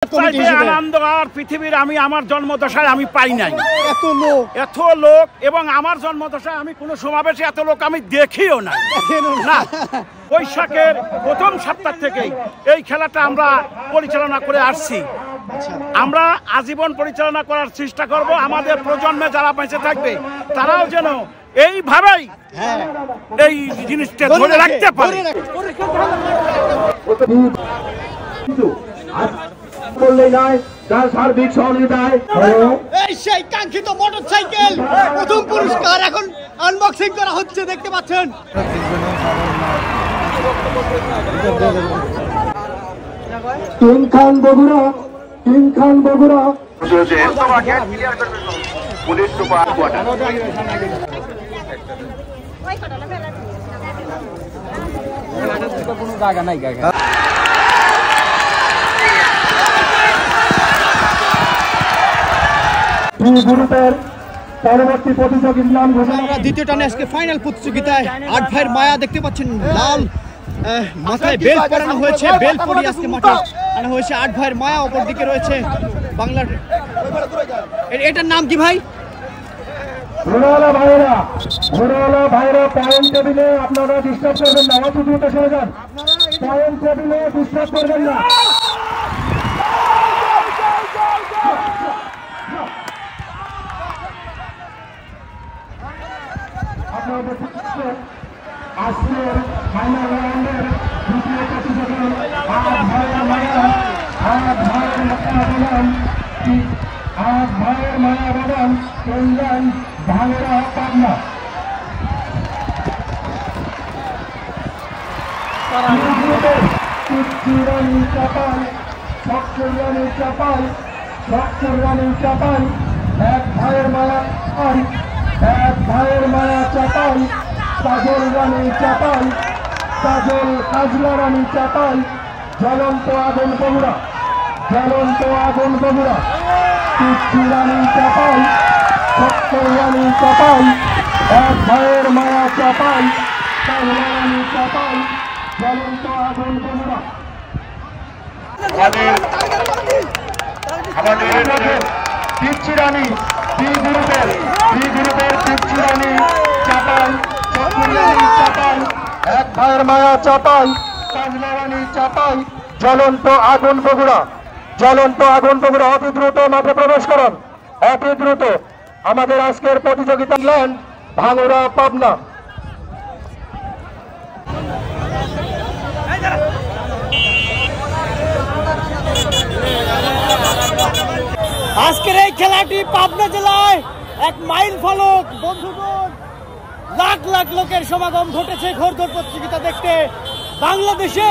আনন্দ আর পৃথিবীর আমি আমার জন্মদশায় আমি পাই নাই এত লোক এবং আমার জন্মদশায় আমি কোনো সমাবেশে এত লোক আমি দেখিও না। বৈশাখের প্রথম সপ্তাহ থেকেই এই খেলাটা আমরা পরিচালনা করে আসছি। আমরা আজীবন পরিচালনা করার চেষ্টা করব। আমাদের প্রজন্মে যারা বেঁচে থাকবে তারাও যেন এইভাবেই এই জিনিসটা ধরে রাখতে পারে। সার্বিক সহযোগিতায় এই সেই কাঙ্ক্ষিত মোটরসাইকেল প্রথম পুরস্কার এখন আনবক্সিং করা হচ্ছে, দেখতে পাচ্ছেন। কিং খান বগুড়া পুলিশ সুপার কোয়ার্টার কোনো জায়গা নাই। গ্রুপের পরবর্তী প্রতিযোগীর নাম ঘোষণা। দ্বিতীয় টানে আজকে ফাইনাল প্রতিযোগিতায় ৮ ভাইয়ের মায়া, দেখতে পাচ্ছেন লাল মাথায় বেল পরানো হয়েছে, বেল পরিয়ে আজকে মাঠে আনা হয়েছে ৮ ভাইয়ের মায়া। অপর দিকে রয়েছে বাংলার, এটার নাম কি ভাই? ঘোড়াওয়ালা ভাইরা পয়েন্ট টেবিলে আপনারা ডিস্টার্ব করবেন না, অত দ্রুত সরে যান। পয়েন্ট টেবিলে ডিস্টার্ব করবেন না। আজকের ফাইনাল রাউন্ডের দ্বিতীয় প্রতিযোগী ৮ ভাইয়ের মায়া বাগান কল্যাণ ভাঙড়া পাবনা। চাপাই ১ ভাইয়ের মায়া, ১ ভাইয়ের মায়া চাপাই, কাজল রানী চাপাই, কাজলা রানী চাপাই, জ্বলন্ত আগুন বগুড়া, পিচ্ছি রানী চাপাই, সত্তর রানী চাপাই, ১ ভাইয়ের মায়া চাপাই, কাজলা রানী চাপাই, জ্বলন্ত আগুন বগুড়া। আমাদের পিচ্ছি রানী বি গ্রুপের পিচ্ছি রানী চাপাই, চাপাই ১ ভাইয়ের মায়া চাপাই, কাজলা রানী চাপাই, জ্বলন্ত আগুন বগুড়া। অতি দ্রুত মাঠে প্রবেশ করেন, অতি দ্রুত। আমাদের আজকের প্রতিযোগিতা ল্যান্ড ভাঙড়া পাবনা। আজকের এই খেলাটি পাবনা জেলায় এক মাইল ফলক। বন্ধুগণ, লাখ লাখ লোকের সমাগম ঘটেছে ঘোড়দৌড় প্রতিযোগিতা দেখতে। বাংলাদেশে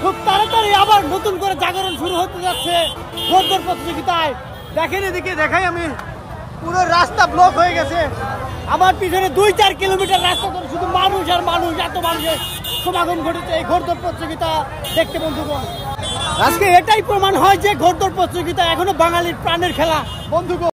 খুব তাড়াতাড়ি আবার নতুন করে জাগরণ শুরু হতে যাচ্ছে ঘোড়দৌড় প্রতিযোগিতায়। দেখেন, এদিকে দেখাই আমি, পুরো রাস্তা ব্লক হয়ে গেছে। আমার পিছনে ২-৪ কিলোমিটার রাস্তা ধরে শুধু মানুষ আর মানুষ, এত মানুষের সমাগম ঘটেছে এই ঘোড়দৌড় প্রতিযোগিতা দেখতে। বন্ধুগণ, আজকে এটাই প্রমাণ হয় যে ঘোড়দৌড় প্রতিযোগিতা এখনো বাঙালির প্রাণের খেলা। বন্ধুগণ।